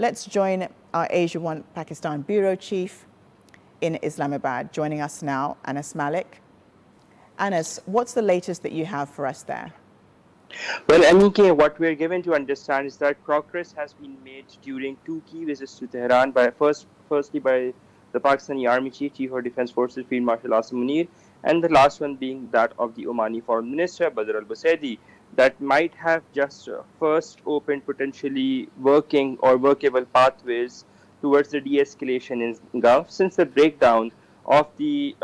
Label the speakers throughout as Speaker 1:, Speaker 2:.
Speaker 1: Let's join our Asiaone Pakistan Bureau Chief in Islamabad. Joining us now, Anas Malik. Anas, what's the latest that you have for us there?
Speaker 2: Well, Anike, what we're given to understand is that progress has been made during two key visits to Tehran. Firstly, by the Pakistani Army Chief of Defense Forces, Field Marshal Asim Munir, and the last one being that of the Omani Foreign Minister, Badr al-Busaidi, that might have just first opened potentially working or workable pathways towards the de-escalation in Gulf, since the breakdown of the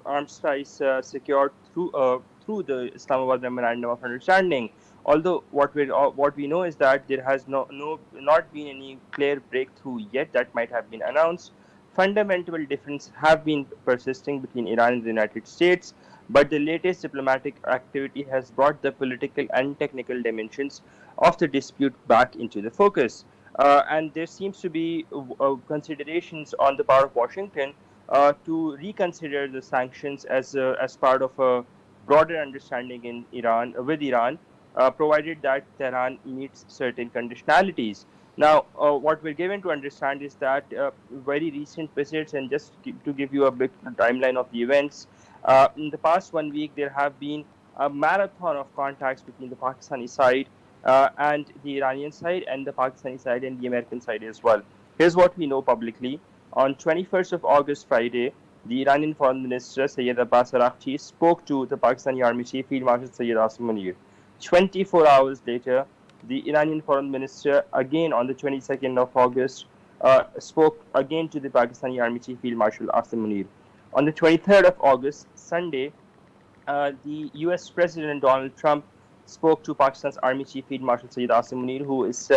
Speaker 2: arms ties secured through the Islamabad Memorandum of Understanding. Although what we know is that there has not been any clear breakthrough yet that might have been announced. Fundamental differences have been persisting between Iran and the United States, but the latest diplomatic activity has brought the political and technical dimensions of the dispute back into the focus. And there seems to be considerations on the part of Washington to reconsider the sanctions as part of a broader understanding in Iran with Iran, provided that Tehran meets certain conditionalities. Now, what we're given to understand is that very recent visits, and just to give you a big timeline of the events, in the past 1 week there have been a marathon of contacts between the Pakistani side and the Iranian side, and the Pakistani side and the American side as well. Here's what we know publicly. On 21st of August, Friday, the Iranian Foreign Minister Sayyid Abbas Araghchi spoke to the Pakistani Army Chief Field Marshal Sayyid Asim Munir. 24 hours later, the Iranian Foreign Minister, again on the 22nd of August, spoke again to the Pakistani Army Chief Field Marshal Asim Munir. On the 23rd of August, Sunday, the US President Donald Trump spoke to Pakistan's Army Chief Field Marshal Sayyid Asim Munir, who is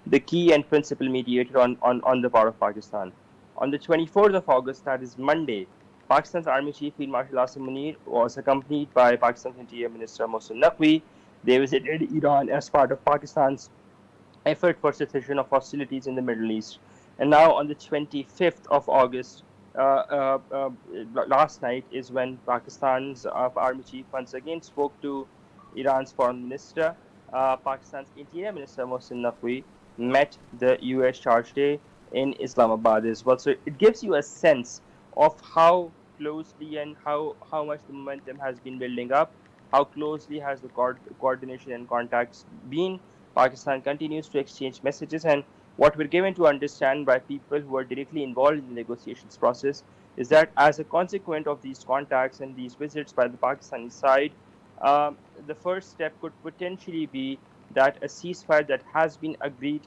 Speaker 2: the key and principal mediator on the part of Pakistan. On the 24th of August, that is Monday, Pakistan's Army Chief Field Marshal Asim Munir was accompanied by Pakistan's Interior Minister Mohsin Naqvi. They visited Iran as part of Pakistan's effort for cessation of hostilities in the Middle East. And now on the 25th of August, last night, is when Pakistan's Army Chief once again spoke to Iran's Foreign Minister. Pakistan's Interior Minister Mohsin Naqvi met the US Charge Day in Islamabad as well. So it gives you a sense of how closely and how much the momentum has been building up, how closely has the coordination and contacts been. Pakistan continues to exchange messages, and what we're given to understand by people who are directly involved in the negotiations process is that as a consequence of these contacts and these visits by the Pakistani side, the first step could potentially be that a ceasefire that has been agreed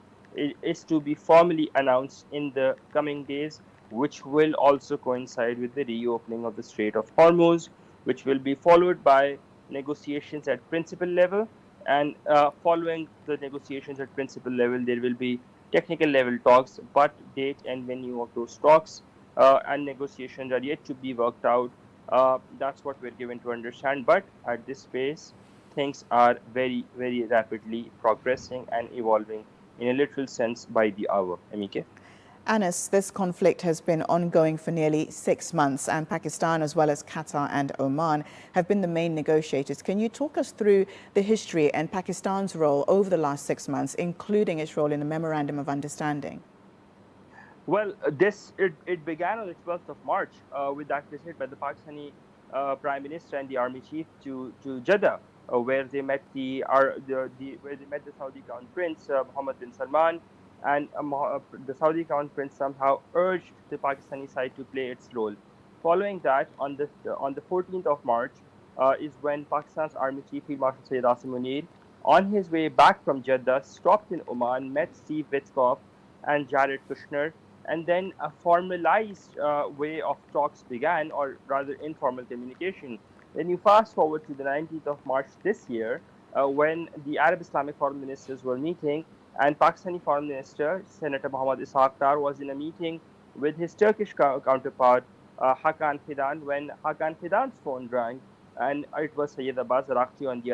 Speaker 2: is to be formally announced in the coming days, which will also coincide with the reopening of the Strait of Hormuz, which will be followed by negotiations at principal level. And following the negotiations at principal level, there will be technical level talks, but date and venue of those talks and negotiations are yet to be worked out. That's what we're given to understand. But at this pace, things are very, very rapidly progressing and evolving in a literal sense by the hour. Amike?
Speaker 1: Anas, this conflict has been ongoing for nearly 6 months, and Pakistan, as well as Qatar and Oman, have been the main negotiators. Can you talk us through the history and Pakistan's role over the last 6 months, including its role in the Memorandum of Understanding?
Speaker 2: Well, it began on the 12th of March with that visit by the Pakistani Prime Minister and the Army Chief to Jeddah, where they met the Saudi Crown Prince Mohammed bin Salman, and the Saudi Crown Prince somehow urged the Pakistani side to play its role. Following that, on the 14th of March, is when Pakistan's Army Chief Field Marshal Sayyid Asim Munir, on his way back from Jeddah, stopped in Oman, met Steve Witkoff and Jared Kushner, and then a formalized way of talks began, or rather informal communication. Then you fast forward to the 19th of March this year, when the Arab Islamic foreign ministers were meeting, and Pakistani Foreign Minister Senator Mohammad Ishaq Dar was in a meeting with his Turkish counterpart Hakan Fidan, when Hakan Fidan's phone rang, and it was Sayyid Abbas Araghchi on the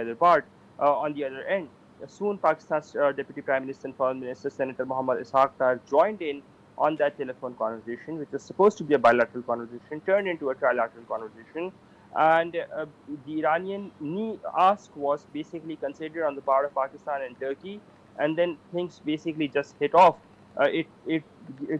Speaker 2: other end. Soon, Pakistan's Deputy Prime Minister and Foreign Minister Senator Mohammad Ishaq Dar joined in on that telephone conversation, which was supposed to be a bilateral conversation, turned into a trilateral conversation. And the Iranian ask was basically considered on the part of Pakistan and Turkey, and then things basically just hit off. it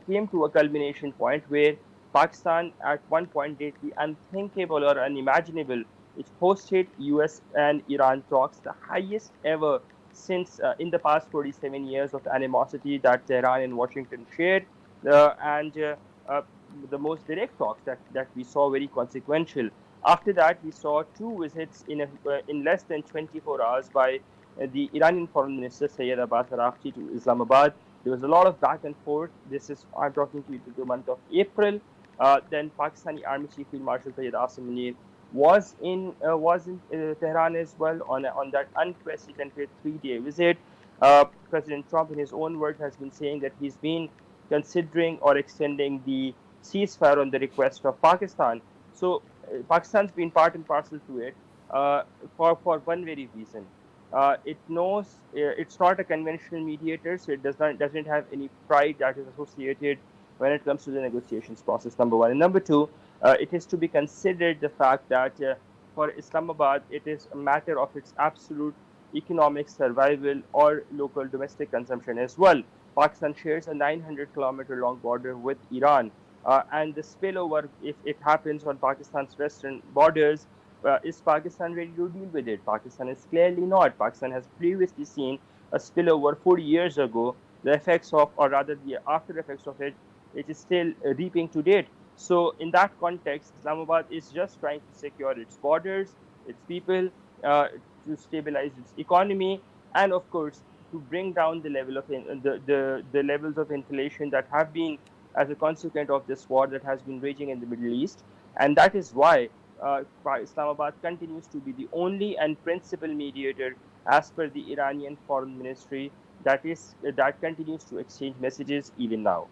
Speaker 2: came to a culmination point where Pakistan at one point did the unthinkable or unimaginable. It hosted US and Iran talks, the highest ever since in the past 47 years of animosity that Tehran and Washington shared, and uh, the most direct talks that we saw very consequential. After that, we saw two visits in less than 24 hours by the Iranian Foreign Minister Sayyid Abbas Araghchi to Islamabad. There was a lot of back and forth. I'm talking to you to the month of April. Then Pakistani Army Chief Field Marshal Sayyid Asim Munir was in Tehran as well on that unprecedented 3-day visit. President Trump, in his own words, has been saying that he's been considering or extending the ceasefire on the request of Pakistan. So Pakistan's been part and parcel to it for one very reason. It knows it's not a conventional mediator, so it doesn't have any pride that is associated when it comes to the negotiations process. Number one, and number two, it is to be considered the fact that for Islamabad, it is a matter of its absolute economic survival or local domestic consumption as well. Pakistan shares a 900-kilometer long border with Iran, and the spillover, if it happens on Pakistan's western borders, is Pakistan ready to deal with it? Pakistan is clearly not. Pakistan has previously seen a spillover 40 years ago. The effects of, or rather the after effects of it, it is still reaping to date. So in that context, Islamabad is just trying to secure its borders, its people, to stabilize its economy, and of course to bring down the level of the levels of inflation that have been as a consequence of this war that has been raging in the Middle East, and that is why Islamabad continues to be the only and principal mediator, as per the Iranian Foreign Ministry, that continues to exchange messages even now.